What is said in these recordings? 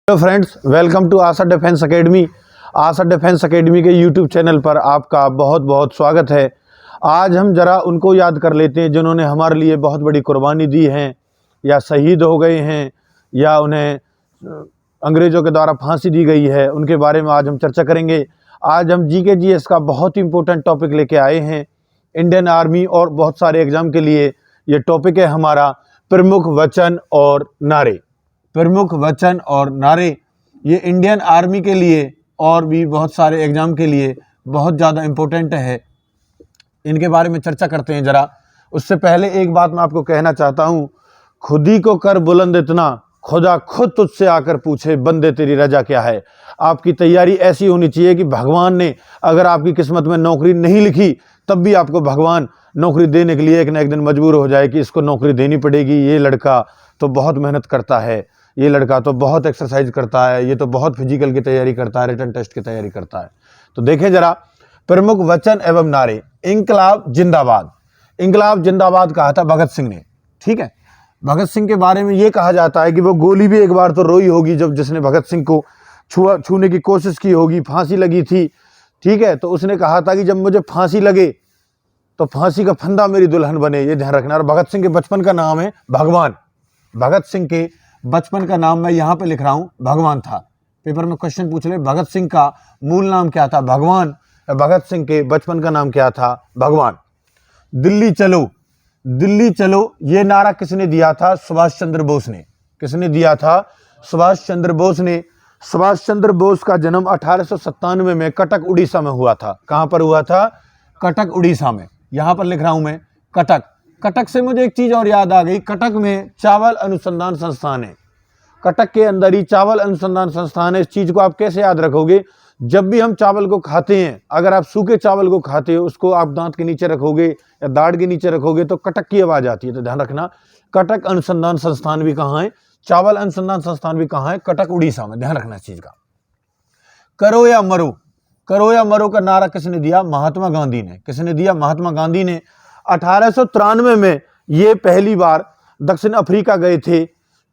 Hello friends, welcome to Asha defence academy. Asha defence academy के YouTube channel पर आपका बहुत बहुत स्वागत है। आज हम ज़रा उनको याद कर लेते हैं जिन्होंने हमारे लिए बहुत बड़ी कुर्बानी दी है या शहीद हो गए हैं या उन्हें अंग्रेज़ों के द्वारा फांसी दी गई है। उनके बारे में आज हम चर्चा करेंगे। आज हम GK/GS का बहुत ही इम्पोर्टेंट टॉपिक लेके आए हैं। इंडियन आर्मी और बहुत सारे एग्ज़ाम के लिए ये टॉपिक है हमारा प्रमुख वचन और नारे। प्रमुख वचन और नारे ये इंडियन आर्मी के लिए और भी बहुत सारे एग्ज़ाम के लिए बहुत ज़्यादा इम्पोर्टेंट है। इनके बारे में चर्चा करते हैं ज़रा। उससे पहले एक बात मैं आपको कहना चाहता हूँ, खुद ही को कर बुलंद इतना, खुदा खुद तुझसे आकर पूछे बंदे तेरी रजा क्या है। आपकी तैयारी ऐसी होनी चाहिए कि भगवान ने अगर आपकी किस्मत में नौकरी नहीं लिखी तब भी आपको भगवान नौकरी देने के लिए एक ना एक दिन मजबूर हो जाए कि इसको नौकरी देनी पड़ेगी। ये लड़का तो बहुत मेहनत करता है, ये लड़का तो बहुत एक्सरसाइज करता है, ये तो बहुत फिजिकल की तैयारी करता है, रिटन टेस्ट की तैयारी करता है। तो देखें जरा प्रमुख वचन एवं नारे। इंकलाब जिंदाबाद। इंकलाब जिंदाबाद कहा था भगत सिंह ने। ठीक है, भगत सिंह के बारे में ये कहा जाता है कि वो गोली भी एक बार तो रोई होगी जब जिसने भगत सिंह को छूने की कोशिश की होगी, फांसी लगी थी। ठीक है, तो उसने कहा था कि जब मुझे फांसी लगे तो फांसी का फंदा मेरी दुल्हन बने, ये ध्यान रखना। और भगत सिंह के बचपन का नाम है भगवान। भगत सिंह के बचपन का नाम मैं यहाँ पे लिख रहा हूँ भगवान था। पेपर में क्वेश्चन पूछ ले भगत सिंह का मूल नाम क्या था, भगवान। भगत सिंह के बचपन का नाम क्या था, भगवान। दिल्ली चलो, दिल्ली चलो ये नारा किसने दिया था, सुभाष चंद्र बोस ने। किसने दिया था, सुभाष चंद्र बोस ने। सुभाष चंद्र बोस का जन्म 1897 में कटक उड़ीसा में हुआ था। कहाँ पर हुआ था, कटक उड़ीसा में। यहाँ पर लिख रहा हूँ मैं कटक। कटक से मुझे एक चीज़ और याद आ गई, कटक में चावल अनुसंधान संस्थान है। कटक के अंदर ही चावल अनुसंधान संस्थान है। इस चीज़ को आप कैसे याद रखोगे, जब भी हम चावल को खाते हैं, अगर आप सूखे चावल को खाते हो, उसको आप दांत के नीचे रखोगे या दाढ़ के नीचे रखोगे तो कटक की आवाज़ आती है। तो ध्यान रखना, कटक अनुसंधान संस्थान भी कहाँ है, चावल अनुसंधान संस्थान भी कहाँ है, कटक उड़ीसा में। ध्यान रखना इस चीज़ का। करो या मरो, करो या मरो का नारा किसने दिया, महात्मा गांधी ने। किसने दिया, महात्मा गांधी ने। 1893 में ये पहली बार दक्षिण अफ्रीका गए थे।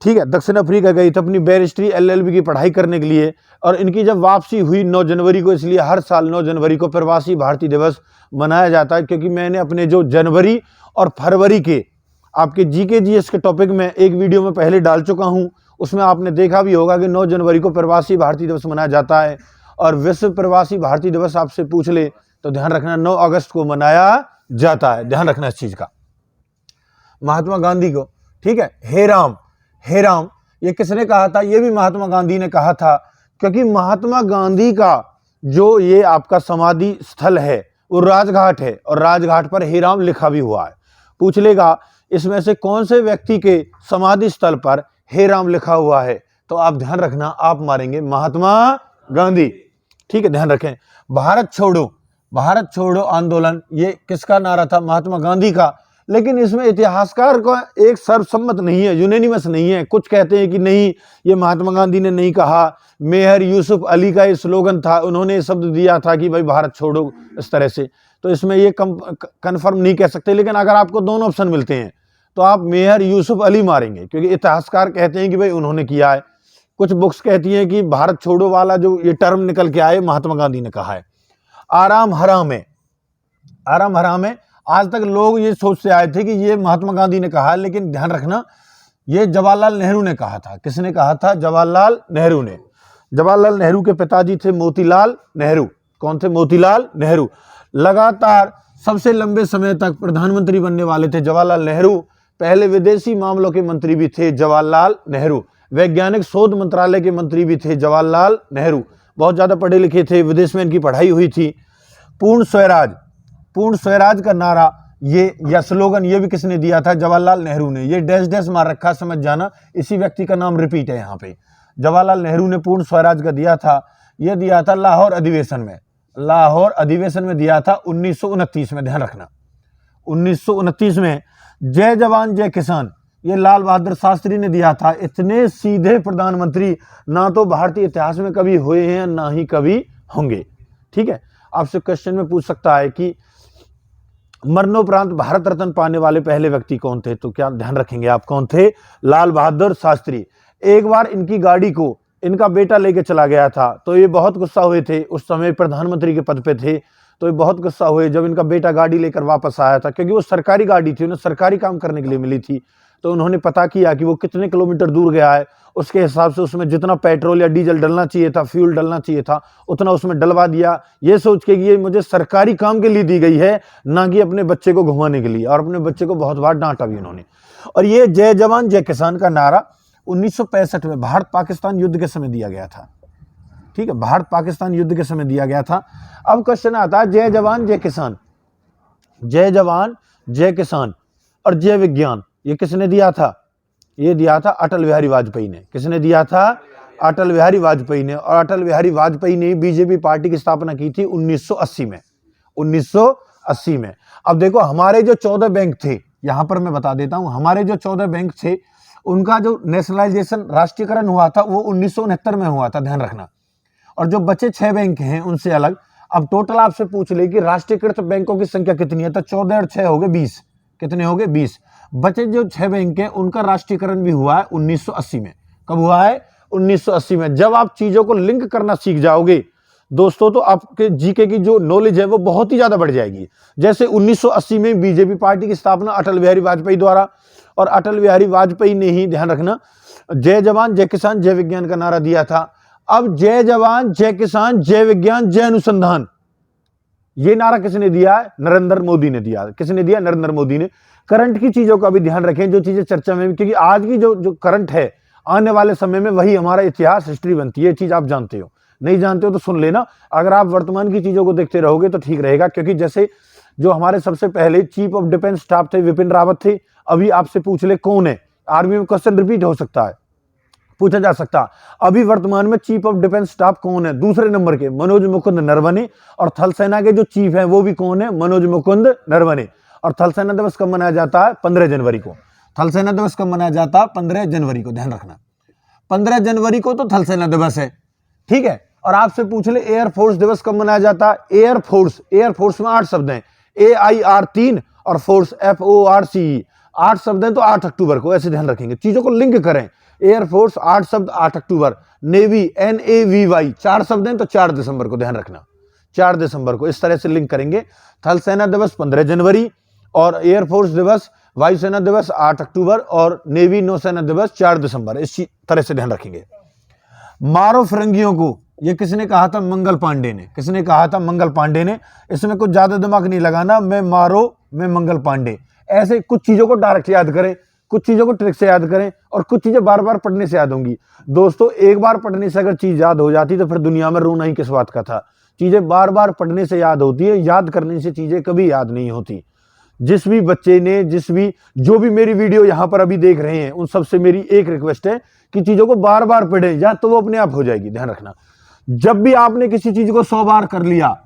ठीक है, दक्षिण अफ्रीका गए थे अपनी बैरिस्ट्री LLB की पढ़ाई करने के लिए। और इनकी जब वापसी हुई 9 जनवरी को, इसलिए हर साल 9 जनवरी को प्रवासी भारतीय दिवस मनाया जाता है। क्योंकि मैंने अपने जो जनवरी और फरवरी के आपके GK/GS के टॉपिक में एक वीडियो में पहले डाल चुका हूँ, उसमें आपने देखा भी होगा कि 9 जनवरी को प्रवासी भारतीय दिवस मनाया जाता है। और विश्व प्रवासी भारतीय दिवस आपसे पूछ ले तो ध्यान रखना 9 अगस्त को मनाया जाता है। ध्यान रखना इस चीज का, महात्मा गांधी को। ठीक है, हे राम, हे राम ये किसने कहा था, ये भी महात्मा गांधी ने कहा था। क्योंकि महात्मा गांधी का जो ये आपका समाधि स्थल है वो राजघाट है, और राजघाट पर हे राम लिखा भी हुआ है। पूछ लेगा इसमें से कौन से व्यक्ति के समाधि स्थल पर हे राम लिखा हुआ है, तो आप ध्यान रखना, आप मारेंगे महात्मा गांधी। ठीक है, ध्यान रखें। भारत छोड़ो, भारत छोड़ो आंदोलन ये किसका नारा था, महात्मा गांधी का। लेकिन इसमें इतिहासकार का एक सर्वसम्मत नहीं है, यूनानिमस नहीं है। कुछ कहते हैं कि नहीं ये महात्मा गांधी ने नहीं कहा, मेहर यूसुफ अली का ये स्लोगन था, उन्होंने शब्द दिया था कि भाई भारत छोड़ो इस तरह से। तो इसमें ये कंफर्म नहीं कह सकते। लेकिन अगर आपको दोनों ऑप्शन मिलते हैं तो आप मेहर यूसुफ अली मारेंगे, क्योंकि इतिहासकार कहते हैं कि भाई उन्होंने किया है। कुछ बुक्स कहती हैं कि भारत छोड़ो वाला जो ये टर्म निकल के आए महात्मा गांधी ने कहा है। आराम हराम है, आराम हराम है। आज तक लोग ये सोच से आए थे कि ये महात्मा गांधी ने कहा है, लेकिन ध्यान रखना ये जवाहरलाल नेहरू ने कहा था। किसने कहा था, जवाहरलाल नेहरू ने। जवाहरलाल नेहरू के पिताजी थे मोतीलाल नेहरू। कौन थे, मोतीलाल नेहरू। लगातार सबसे लंबे समय तक प्रधानमंत्री बनने वाले थे जवाहरलाल नेहरू। पहले विदेशी मामलों के मंत्री भी थे जवाहरलाल नेहरू। वैज्ञानिक शोध मंत्रालय के मंत्री भी थे जवाहरलाल नेहरू। बहुत ज़्यादा पढ़े लिखे थे, विदेश में इनकी पढ़ाई हुई थी। पूर्ण स्वराज, पूर्ण स्वराज का नारा ये या स्लोगन ये भी किसने दिया था, जवाहरलाल नेहरू ने। ये डैश डैश मार रखा, समझ जाना, इसी व्यक्ति का नाम रिपीट है यहाँ पे। जवाहरलाल नेहरू ने पूर्ण स्वराज का दिया था। ये दिया था लाहौर अधिवेशन में, लाहौर अधिवेशन में दिया था 1929 में। ध्यान रखना 1929 में। जय जवान जय किसान ये लाल बहादुर शास्त्री ने दिया था। इतने सीधे प्रधानमंत्री ना तो भारतीय इतिहास में कभी हुए हैं ना ही कभी होंगे। ठीक है, आपसे क्वेश्चन में पूछ सकता है कि मरणोपरांत भारत रत्न पाने वाले पहले व्यक्ति कौन थे, तो क्या ध्यान रखेंगे आप, कौन थे, लाल बहादुर शास्त्री। एक बार इनकी गाड़ी को इनका बेटा लेके चला गया था, तो ये बहुत गुस्सा हुए थे। उस समय प्रधानमंत्री के पद पे थे, तो ये बहुत गुस्सा हुए जब इनका बेटा गाड़ी लेकर वापस आया था, क्योंकि वो सरकारी गाड़ी थी, उन्हें सरकारी काम करने के लिए मिली थी। तो उन्होंने पता किया कि वो कितने किलोमीटर दूर गया है, उसके हिसाब से उसमें जितना पेट्रोल या डीजल डलना चाहिए था, फ्यूल डलना चाहिए था, उतना उसमें डलवा दिया, ये सोच के कि ये मुझे सरकारी काम के लिए दी गई है, ना कि अपने बच्चे को घुमाने के लिए। और अपने बच्चे को बहुत बार डांटा भी उन्होंने। और ये जय जवान जय किसान का नारा 1965 में भारत पाकिस्तान युद्ध के समय दिया गया था। ठीक है, भारत पाकिस्तान युद्ध के समय दिया गया था। अब क्वेश्चन आता है जय जवान जय किसान, जय जवान जय किसान और जय विज्ञान, ये किसने दिया था? ये दिया था अटल बिहारी वाजपेयी ने। किसने दिया था? अटल बिहारी वाजपेयी ने। और अटल बिहारी वाजपेयी ने बीजेपी पार्टी की स्थापना की थी 1980 में, 1980 में। अब देखो हमारे जो 14 बैंक थे, यहां पर मैं बता देता हूं, हमारे जो 14 बैंक थे उनका जो नेशनलाइजेशन राष्ट्रीयकरण हुआ था वो 1969 में हुआ था, ध्यान रखना। और जो बचे 6 बैंक हैं उनसे अलग। अब टोटल आपसे पूछ ले कि राष्ट्रीयकृत बैंकों की संख्या कितनी है, तो 14 और 6 हो गए 20। कितने हो गए? 20। बचे जो 6 बैंक हैं उनका राष्ट्रीयकरण भी हुआ है 1980 में। कब हुआ है? 1980 में। जब आप चीजों को लिंक करना सीख जाओगे दोस्तों, तो आपके जीके की जो नॉलेज है वो बहुत ही ज्यादा बढ़ जाएगी। जैसे 1980 में बीजेपी पार्टी की स्थापना अटल बिहारी वाजपेयी द्वारा, और अटल बिहारी वाजपेयी ने ही, ध्यान रखना, जय जवान जय किसान जय विज्ञान का नारा दिया था। अब जय जवान जय किसान जय विज्ञान जय अनुसंधान, ये नारा किसने दिया है? नरेंद्र मोदी ने दिया। किसने दिया? नरेंद्र मोदी ने। करंट की चीजों का भी ध्यान रखें, जो चीजें चर्चा में, क्योंकि आज की जो करंट है, आने वाले समय में वही हमारा इतिहास, हिस्ट्री बनती है। ये चीज आप जानते हो, नहीं जानते हो तो सुन लेना। अगर आप वर्तमान की चीजों को देखते रहोगे तो ठीक रहेगा। क्योंकि जैसे जो हमारे सबसे पहले चीफ ऑफ डिफेंस स्टाफ थे विपिन रावत थे, अभी आपसे पूछ ले कौन है, आर्मी में क्वेश्चन रिपीट हो सकता है, पूछा जा सकता। अभी वर्तमान में चीफ ऑफ डिफेंस स्टाफ कौन है? दूसरे नंबर के मनोज मुकुंद नरवणे। और थल सेना के जो चीफ हैं वो भी कौन है? मनोज मुकुंद नरवणे। और थल सेना दिवस कब मनाया जाता है? 15 जनवरी को। थल सेना दिवस कब मनाया जाता है? 15 जनवरी को, ध्यान रखना। 15 जनवरी को तो थल सेना दिवस है, ठीक है। और आपसे पूछ ले एयरफोर्स दिवस कब मनाया जाता है? एयरफोर्स, एयरफोर्स में 8 शब्द हैं, AIR 3 और फोर्स FORCE 8 शब्द हैं, तो 8 अक्टूबर को, ऐसे ध्यान रखेंगे, चीजों को लिंक करें। एयरफोर्स 8 शब्द 8 अक्टूबर, नेवी NAVY 4 शब्द हैं, तो 4 दिसंबर को, ध्यान रखना, 4 दिसंबर को, इस तरह से लिंक करेंगे। थल सेना दिवस 15 जनवरी और एयरफोर्स दिवस, वायुसेना दिवस 8 अक्टूबर और नेवी नौसेना दिवस 4 दिसंबर, इस तरह से ध्यान रखेंगे। मारो फिरंगियों को, ये किसने कहा था? मंगल पांडे ने। किसने कहा था? मंगल पांडे ने। इसमें कुछ ज्यादा दिमाग नहीं लगाना, मैं मारो मैं मंगल पांडे, ऐसे कुछ चीजों को डायरेक्ट याद करें, कुछ चीजों को ट्रिक से याद करें, और कुछ चीजें बार बार पढ़ने से याद होंगी। दोस्तों एक बार पढ़ने से अगर चीज याद हो जाती तो फिर दुनिया में रोना ही किस बात का था। चीजें बार बार पढ़ने से याद होती है, याद करने से चीजें कभी याद नहीं होती। जिस भी बच्चे ने, जो भी मेरी वीडियो यहाँ पर अभी देख रहे हैं, उन सबसे मेरी एक रिक्वेस्ट है कि चीजों को बार बार पढ़ें, या तो वो अपने आप हो जाएगी। ध्यान रखना, जब भी आपने किसी चीज को 100 बार कर लिया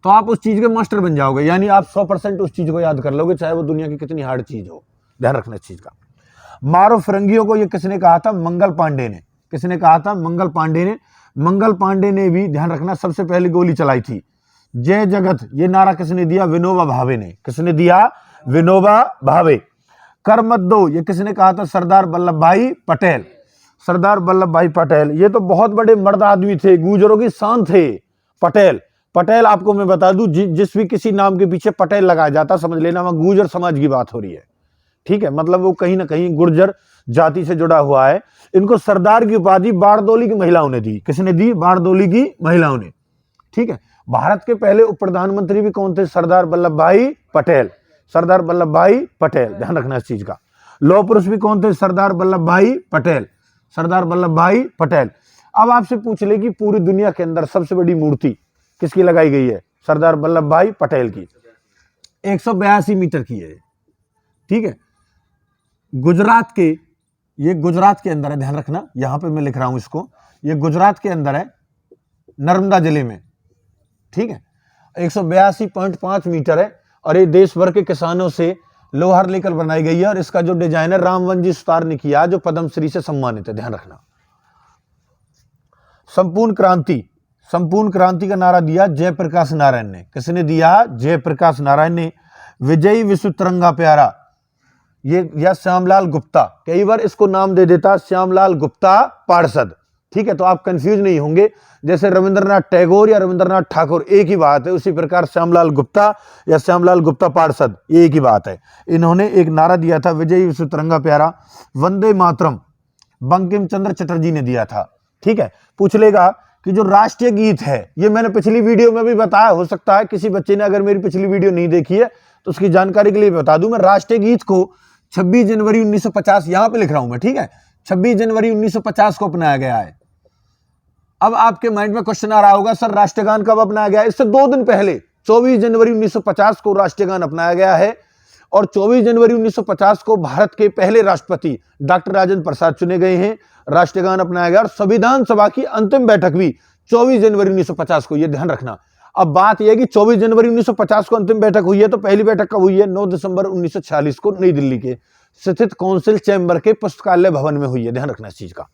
तो आप उस चीज के मास्टर बन जाओगे, यानी आप 100% उस चीज को याद कर लोगे, चाहे वो दुनिया की कितनी हार्ड चीज हो। ध्यान रखना इस चीज का। मारो फिरंगियों को, ये किसने कहा था? मंगल पांडे ने। किसने कहा था? मंगल पांडे ने। मंगल पांडे ने भी, ध्यान रखना, सबसे पहले गोली चलाई थी। जय जगत, ये नारा किसने दिया? विनोबा भावे ने। किसने दिया? विनोबा भावे। कर मत दो, ये किसने कहा था? सरदार वल्लभ भाई पटेल। सरदार वल्लभ भाई पटेल, ये तो बहुत बड़े मर्द आदमी थे, गुर्जरों की शान थे। पटेल, पटेल आपको मैं बता दूं, जिस भी किसी नाम के पीछे पटेल लगाया जाता, समझ लेना वहां गुर्जर समाज की बात हो रही है, ठीक है। मतलब वो कहीं ना कहीं गुर्जर जाति से जुड़ा हुआ है। इनको सरदार की उपाधि बारदोली की महिलाओं ने दी। किसने दी? बारदोली की महिलाओं ने, ठीक है। भारत के पहले उप प्रधानमंत्री भी कौन थे? सरदार वल्लभ भाई पटेल। सरदार वल्लभ भाई पटेल, ध्यान रखना इस चीज का। लौह पुरुष भी कौन थे? सरदार वल्लभ भाई पटेल। सरदार वल्लभ भाई पटेल। अब आपसे पूछ ले कि पूरी दुनिया के अंदर सबसे बड़ी मूर्ति किसकी लगाई गई है? सरदार वल्लभ भाई पटेल की। 182 मीटर की है, ठीक है। गुजरात के, ये गुजरात के अंदर है, ध्यान रखना, यहां पे मैं लिख रहा हूं इसको, ये गुजरात के अंदर है, नर्मदा जिले में, ठीक है। 182.5 मीटर है और ये देश भर के किसानों से लोहार लेकर बनाई गई है। और इसका जो डिजाइन है रामवंजी सुतार ने किया, जो पद्मश्री से सम्मानित है, ध्यान रखना। संपूर्ण क्रांति, संपूर्ण क्रांति का नारा दिया जयप्रकाश नारायण ने। किसने दिया? जयप्रकाश नारायण ने। विजयी विश्व तिरंगा प्यारा, ये या श्यामलाल गुप्ता, कई बार इसको नाम दे देता श्यामलाल गुप्ता पार्षद, ठीक है, तो आप कंफ्यूज नहीं होंगे। जैसे रविंद्रनाथ टैगोर या रविंद्रनाथ ठाकुर एक ही बात है, उसी प्रकार श्यामलाल गुप्ता या श्यामलाल गुप्ता पार्षद ये एक ही बात है। इन्होंने एक नारा दिया था, विजयी विश्व तिरंगा प्यारा वंदे मातरम, बंकिम चंद्र चटर्जी ने दिया था। ठीक है, पूछ लेगा कि जो राष्ट्रीय गीत है, ये मैंने पिछली वीडियो में भी बताया, हो सकता है किसी बच्चे ने अगर मेरी पिछली वीडियो नहीं देखी है तो उसकी जानकारी के लिए बता दूं। मैं राष्ट्रीय गीत को 26 जनवरी 1950 यहां पे लिख रहा हूं मैं, ठीक है, 26 जनवरी 1950 को अपनाया गया है। अब आपके माइंड में क्वेश्चन आ रहा होगा, सर राष्ट्रगान कब अपनाया गया? इससे 2 दिन पहले 24 जनवरी 1950 को राष्ट्रगान अपनाया गया है। और 24 जनवरी 1950 को भारत के पहले राष्ट्रपति डॉक्टर राजेंद्र प्रसाद चुने गए हैं, राष्ट्रगान अपनाया गया। और संविधान सभा की अंतिम बैठक भी 24 जनवरी 1950 को, यह ध्यान रखना। अब बात यह है कि 24 जनवरी 1950 को अंतिम बैठक हुई है, तो पहली बैठक कब हुई है? 9 दिसंबर 1946 को नई दिल्ली के स्थित काउंसिल चैम्बर के पुस्तकालय भवन में हुई है, ध्यान रखना इस चीज का।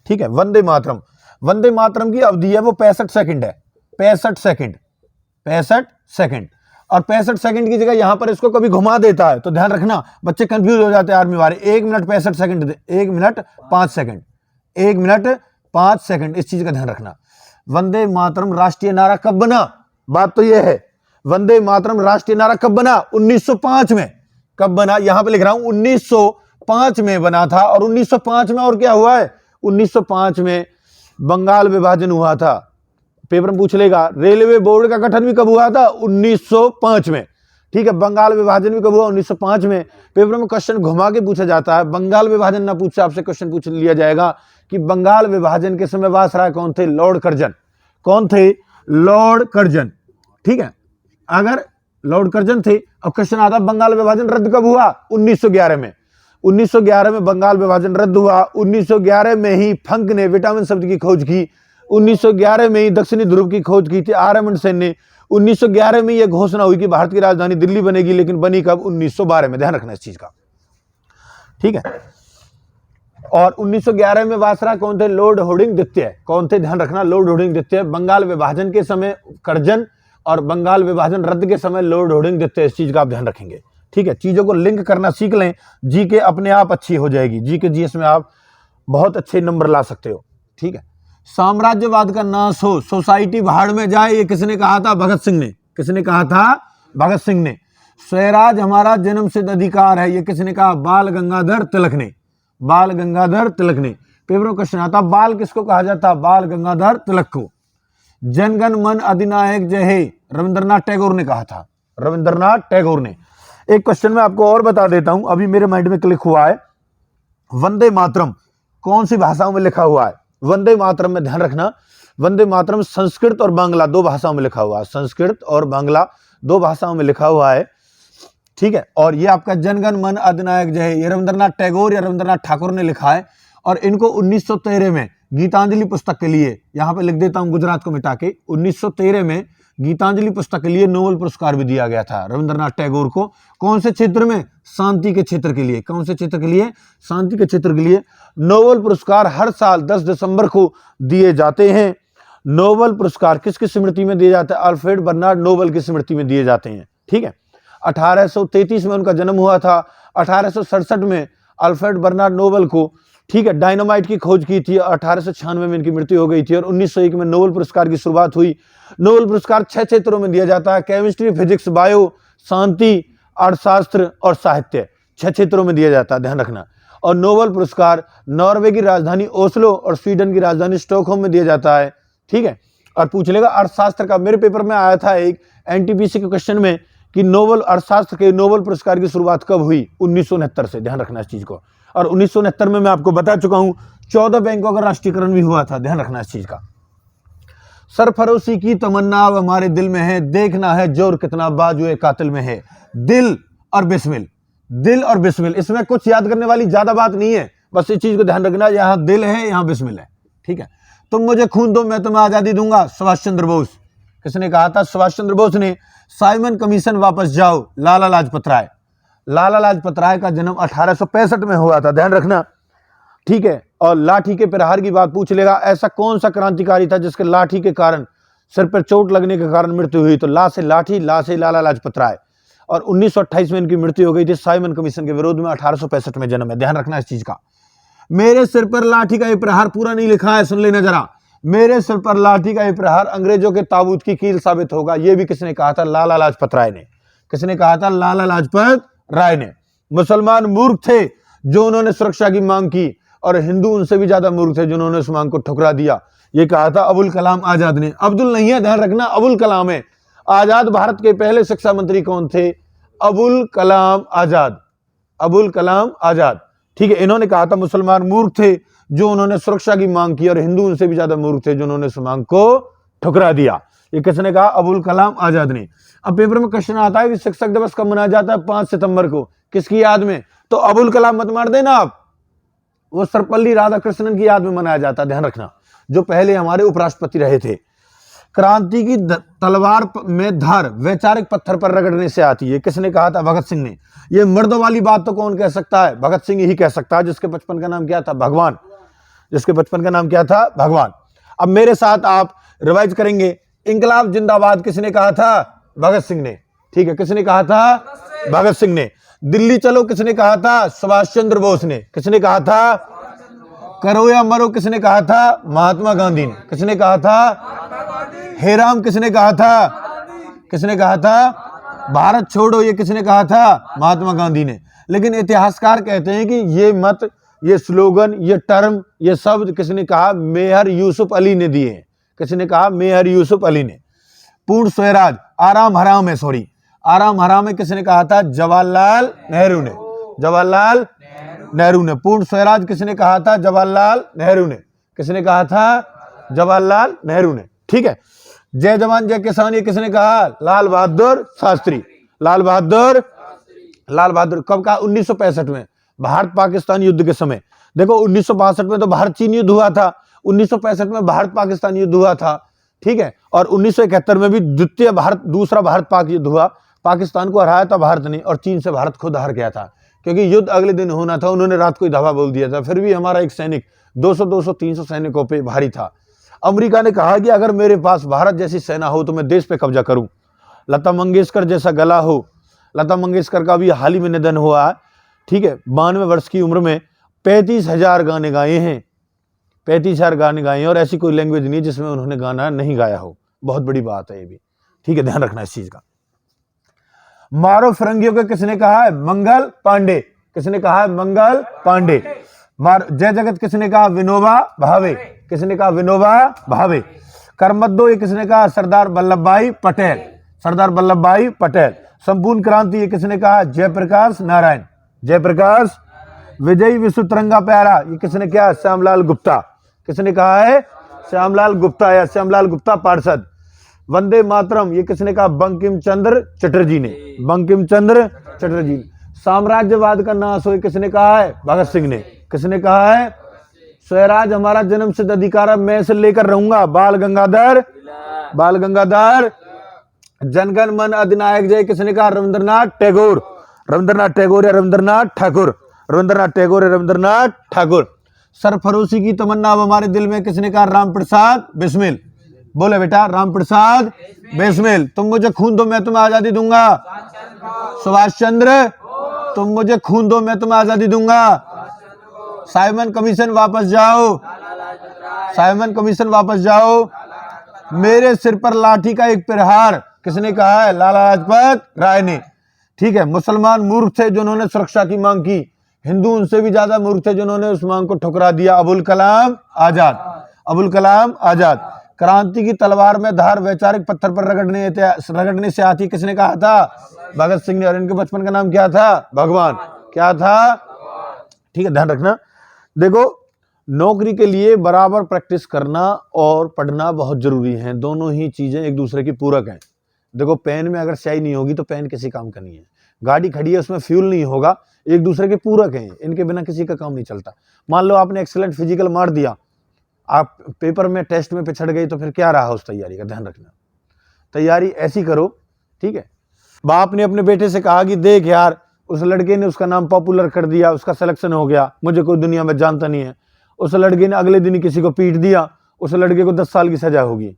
ठीक है, वंदे मातरम, वंदे मातरम की अवधि है वो 65 सेकंड है, 65 सेकंड, 65 सेकंड। और 65 सेकंड की जगह यहां पर इसको कभी घुमा देता है, तो ध्यान रखना, बच्चे कंफ्यूज हो जाते हैं आर्मी वाले। 1 minute 65 second, 1 minute 5 second, 1 minute 5 second, इस चीज का ध्यान रखना। वंदे मातरम राष्ट्रीय नारा कब बना? बात तो यह है, वंदे मातरम राष्ट्रीय नारा कब बना? 1905 में। कब बना? यहां पे लिख रहा हूं 1905 में बना था। और 1905 में और क्या हुआ है? 1905 में बंगाल विभाजन हुआ था। पेपर में पूछ लेगा रेलवे बोर्ड का गठन भी कब हुआ था? 1905 में। ठीक है, बंगाल विभाजन भी कब हुआ? 1905 में। पेपर में क्वेश्चन घुमा के पूछा जाता है, बंगाल विभाजन ना पूछे, आपसे क्वेश्चन पूछ लिया जाएगा कि बंगाल विभाजन के समय वायसराय कौन थे? Lord Curzon. कौन थे? Lord Curzon. ठीक है, अगर लॉर्ड कर्जन थे। अब क्वेश्चन आता है बंगाल विभाजन रद्द कब हुआ? 1911 में। 1911 में बंगाल विभाजन रद्द हुआ। 1911 में ही फंक ने विटामिन शब्द की खोज की। 1911 में ही दक्षिणी ध्रुव की खोज की थी आर्यमन सेन ने। 1911 में यह घोषणा हुई कि भारत की राजधानी दिल्ली बनेगी, लेकिन बनी कब? 1912 में। ध्यान रखना इस चीज का। ठीक है, और 1911 में वायसराय कौन थे? लॉर्ड हार्डिंग द्वितीय। कौन थे? ध्यान रखना, लॉर्ड हार्डिंग द्वितीय। बंगाल विभाजन के समय कर्जन और बंगाल विभाजन रद्द के समय लॉर्ड हार्डिंग द्वितीय। इस चीज का आप ध्यान रखेंगे। ठीक है, चीजों को लिंक करना सीख लें, जीके अपने आप अच्छी हो जाएगी। जीके जीएस में आप बहुत अच्छे नंबर ला सकते हो। ठीक है, साम्राज्यवाद का नाश हो, सोसाइटी भाड़ में जाए, ये किसने कहा था? भगत सिंह ने। किसने कहा था? भगत सिंह ने। स्वराज हमारा जन्म सिद्ध अधिकार है, ये किसने कहा? बाल गंगाधर तिलक ने। बाल गंगाधर तिलक ने। पेपर में क्वेश्चन आता, बाल किसको कहा जाता? बाल गंगाधर तिलक को। जनगण मन अधिनायक जय हे, रविंद्रनाथ टैगोर ने कहा था। रविंद्रनाथ टैगोर ने। एक क्वेश्चन मैं आपको और बता देता हूं, अभी मेरे माइंड में क्लिक हुआ है। वंदे मातरम कौन सी भाषाओं में लिखा हुआ है? वंदे मातरम में ध्यान रखना, वंदे मातरम संस्कृत और बांग्ला 2 भाषाओं में लिखा हुआ है। संस्कृत और बांग्ला 2 भाषाओं में लिखा हुआ है। ठीक है, और ये आपका जनगण मन अधिनायक जय हे, ये रविंद्रनाथ टैगोर या रविंद्रनाथ ठाकुर ने लिखा है। और इनको 1913 में गीतांजलि पुस्तक के लिए, यहां पे लिख देता हूं गुजरात को मिटा के, 1913 में गीतांजलि पुस्तक के लिए नोबेल पुरस्कार भी दिया गया था रविंद्रनाथ टैगोर को। कौन से क्षेत्र में? शांति के क्षेत्र के लिए। कौन से क्षेत्र के लिए? शांति के क्षेत्र के लिए। नोबेल पुरस्कार हर साल 10 दिसंबर को दिए जाते हैं। नोबेल पुरस्कार किसकी स्मृति में दिए जाते हैं? अल्फ्रेड बर्नार्ड नोबेल की स्मृति में दिए जाते हैं। ठीक है, 1833 में उनका जन्म हुआ था। 1867 में अल्फ्रेड बर्नार्ड नोबेल को, ठीक है, डायनामाइट की खोज की थी। 1896 में इनकी मृत्यु हो गई थी। और 1901 में नोबेल पुरस्कार की शुरुआत हुई। नोबेल पुरस्कार 6 क्षेत्रों में दिया जाता है, केमिस्ट्री, फिजिक्स, बायो, शांति, अर्थशास्त्र और साहित्य। 6 क्षेत्रों में दिया जाता है, ध्यान रखना। और नोबेल पुरस्कार नॉर्वे की राजधानी ओस्लो और स्वीडन की राजधानी स्टॉकहोम में दिया जाता है। ठीक है, और पूछ लेगा अर्थशास्त्र का, मेरे पेपर में आया था एक एनटीपीसी के क्वेश्चन में कि नोबेल अर्थशास्त्र के नोबेल पुरस्कार की शुरुआत कब हुई? 1969 से। ध्यान रखना इस चीज को। और 1969 में मैं आपको बता चुका हूं 14 बैंकों का राष्ट्रीयकरण भी हुआ था, ध्यान रखना इस चीज का। सरफरोशी की तमन्ना अब हमारे दिल में है, देखना है जोर कितना बाजुए कातिल में है। दिल और बिस्मिल, दिल और बिस्मिल, इसमें कुछ याद करने वाली ज्यादा बात नहीं है, बस इस चीज को ध्यान रखना, यहां दिल है, यहां बिस्मिल है। ठीक है, तुम मुझे खून दो मैं तुम्हें आजादी दूंगा, सुभाष चंद्र बोस। किसने कहा था? सुभाष चंद्र बोस ने। साइमन कमीशन वापस जाओ, लाला लाजपत राय। लाला लाजपत राय का जन्म 1865 में हुआ था, ध्यान रखना। ठीक है, और लाठी के प्रहार की बात पूछ लेगा, ऐसा कौन सा क्रांतिकारी था जिसके लाठी के कारण, सिर पर चोट लगने के कारण मृत्यु हुई? तो ला से लाठी, ला से लाला लाजपत राय। और 1928 में इनकी मृत्यु हो गई थी साइमन कमीशन के विरोध में। 1865 में जन्म है, ध्यान रखना इस चीज का। मेरे सिर पर लाठी का ये प्रहार पूरा नहीं लिखा है, सुन लेना जरा। मेरे सिर पर लाठी का ये प्रहार अंग्रेजों के ताबूत की कील साबित होगा। ये भी किसने कहा था? लाला लाजपत राय ने। किसने कहा था? लाला लाजपत राय ने। मुसलमान मूर्ख थे जो उन्होंने सुरक्षा की मांग की, और हिंदू उनसे भी ज्यादा मूर्ख थे जिन्होंने उस मांग को ठुकरा दिया। ये कहा था अबुल कलाम आजाद ने। अब्दुल नहीं है, ध्यान रखना, अबुल कलाम है। आजाद भारत के पहले शिक्षा मंत्री कौन थे? अबुल कलाम आजाद। अबुल कलाम आजाद, ठीक है। इन्होंने कहा था मुसलमान मूर्ख थे जो उन्होंने सुरक्षा की मांग की, और हिंदू उनसे भी ज्यादा मूर्ख थे जो उन्होंने उस मांग को ठुकरा दिया। ये किसने कहा? अबुल कलाम आजाद ने। अब पेपर में क्वेश्चन आता है कि शिक्षक दिवस कब मनाया जाता है? 5 सितंबर को। किसकी याद में? तो अबुल कलाम मत मार देना आप, वो सर्वपल्ली राधाकृष्णन की याद में मनाया जाता है, ध्यान रखना, जो पहले हमारे उपराष्ट्रपति रहे थे। क्रांति की तलवार में धार वैचारिक पत्थर पर रगड़ने से आती है। किसने कहा था? भगत सिंह ने। ये मर्दों वाली बात तो कौन कह सकता है? भगत सिंह ही कह सकता है, जिसके बचपन का नाम क्या था? भगवान। जिसके बचपन का नाम क्या था? भगवान। अब मेरे साथ आप रिवाइज करेंगे। इंकलाब जिंदाबाद किसने कहा था? भगत सिंह ने, ठीक है। किसने कहा था? भगत सिंह ने। दिल्ली चलो किसने कहा था? सुभाष चंद्र बोस ने। किसने कहा था? करो या मरो किसने कहा था? महात्मा गांधी ने। किसने कहा था? हे राम किसने कहा था? किसने कहा था? भारत छोड़ो ये किसने कहा था? महात्मा गांधी ने। लेकिन इतिहासकार कहते हैं कि ये मत, ये स्लोगन, ये टर्म, ये शब्द किसने कहा? मेहर यूसुफ अली ने दिए हैं। किसने कहा? मेहर यूसुफ अली ने। पूर्ण स्वराज आराम हराम है, सॉरी, आराम हराम है किसने कहा था? जवाहरलाल नेहरू ने। जवाहरलाल नेहरू ने। पूर्ण स्वराज किसने कहा था? जवाहरलाल नेहरू ने। किसने कहा था? जवाहरलाल नेहरू ने, ठीक है। जय जवान जय किसान ये किसने कहा? लाल बहादुर शास्त्री। लाल बहादुर कब कहा? 1965 में, भारत पाकिस्तान युद्ध के समय। देखो 1962 में तो भारत चीन युद्ध हुआ था, 1965 में भारत पाकिस्तान युद्ध हुआ था, ठीक है। और 1971 में भी दूसरा भारत पाक युद्ध हुआ। पाकिस्तान को हराया था भारत ने, और चीन से भारत खुद हार गया था, क्योंकि युद्ध अगले दिन होना था। उन्होंने रात को ही धावा बोल दिया था। फिर भी हमारा एक सैनिक 200-300 सैनिकों पे भारी था। अमेरिका ने कहा कि अगर मेरे पास भारत जैसी सेना हो तो मैं देश पे कब्जा करूं। लता मंगेशकर जैसा गला हो। लता मंगेशकर का भी हाल ही में निधन हुआ, ठीक है। 92 वर्ष की उम्र में 35,000 गाने गाए हैं। 35,000 गाने गाए हैं, और ऐसी कोई लैंग्वेज नहीं जिसमें उन्होंने गाना नहीं गाया हो। बहुत बड़ी बात है ये भी, ठीक है, ध्यान रखना इस चीज का। मारो फिरंगियों को किसने कहा है? मंगल पांडे। किसने कहा है? मंगल पांडे। जय जगत किसने कहा? विनोबा भावे। किसने कहा? विनोबा भावे। कर मत दो ये किसने कहा? सरदार वल्लभ भाई पटेल। सरदार वल्लभ भाई पटेल। संपूर्ण क्रांति ये किसने कहा? जयप्रकाश नारायण। जयप्रकाश। विजयी विश्व तिरंगा प्यारा ये किसने कहा? श्यामलाल गुप्ता। किसने कहा है? श्यामलाल गुप्ता, या श्यामलाल गुप्ता पार्षद। वंदे मातरम ये किसने कहा? बंकिम चंद्र चटर्जी ने। बंकिम चंद्र चटर्जी ने। साम्राज्यवाद का नाश हो किसने कहा है? भगत सिंह ने। किसने कहा है? स्वराज हमारा जन्म सिद्ध अधिकार है, मैं इसे लेकर रहूंगा। बाल गंगाधर जनगण मन अधिनायक जय किसने कहा? रविंद्रनाथ टैगोर। रविंद्रनाथ टैगोर या रविंद्रनाथ ठाकुर? रविंद्रनाथ टैगोर या रविंद्रनाथ ठाकुर। सरफरोशी की तमन्ना अब हमारे दिल में किसने कहा? राम प्रसाद बिस्मिल। बोले बेटा, राम प्रसाद बिस्मिल। तुम मुझे खून दो मैं तुम्हें आजादी दूंगा। सुभाष चंद्र। तुम मुझे खून दो मैं तुम्हें आजादी दूंगा। साइमन कमीशन वापस जाओ। साइमन कमीशन वापस जाओ। मेरे सिर पर लाठी का एक प्रहार किसने कहा है? लाला लाजपत राय ने, ठीक है। मुसलमान मूर्ख थे जिन्होंने सुरक्षा की मांग की, हिंदू उनसे भी ज्यादा मूर्ख थे जिन्होंने उस मांग को ठुकरा दिया। अबुल कलाम आजाद। अबुल कलाम आजाद। क्रांति की तलवार में धार वैचारिक पत्थर पर रगड़ने से आती किसने कहा था? भगत सिंह ने। और इनके बचपन का नाम क्या था? भगवान। क्या था? ठीक है, ध्यान रखना। देखो, नौकरी के लिए बराबर प्रैक्टिस करना और पढ़ना बहुत जरूरी है। दोनों ही चीजें एक दूसरे की पूरक हैं। देखो, पेन में अगर स्याही नहीं होगी तो पेन किसी काम का नहीं है। गाड़ी खड़ी है उसमें फ्यूल नहीं होगा, एक दूसरे के पूरक हैं, इनके बिना किसी का काम नहीं चलता। मान लो आपने एक्सीलेंट फिजिकल मार दिया, आप पेपर में टेस्ट में पिछड़ गई, तो फिर क्या रहा उस तैयारी का? ध्यान रखना, तैयारी ऐसी करो, ठीक है। बाप ने अपने बेटे से कहा कि देख यार, उस लड़के ने उसका नाम पॉपुलर कर दिया, उसका सिलेक्शन हो गया, मुझे कोई दुनिया में जानता नहीं है। उस लड़के ने अगले दिन ही किसी को पीट दिया, उस लड़के को 10 साल की सजा होगी।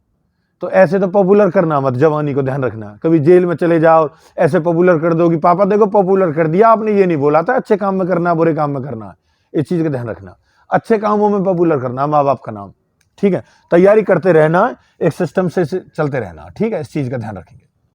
तो ऐसे तो पॉपुलर करना मत, जवानी को ध्यान रखना। कभी जेल में चले जाओ, ऐसे पॉपुलर कर दो कि पापा देखो पॉपुलर कर दिया, आपने ये नहीं बोला था अच्छे काम में करना बुरे काम में करना। इस चीज का ध्यान रखना। अच्छे कामों में पॉपुलर करना, माँ बाप का नाम। ठीक है, तैयारी करते रहना, एक सिस्टम से चलते रहना। ठीक है, इस चीज़ का ध्यान रखेंगे।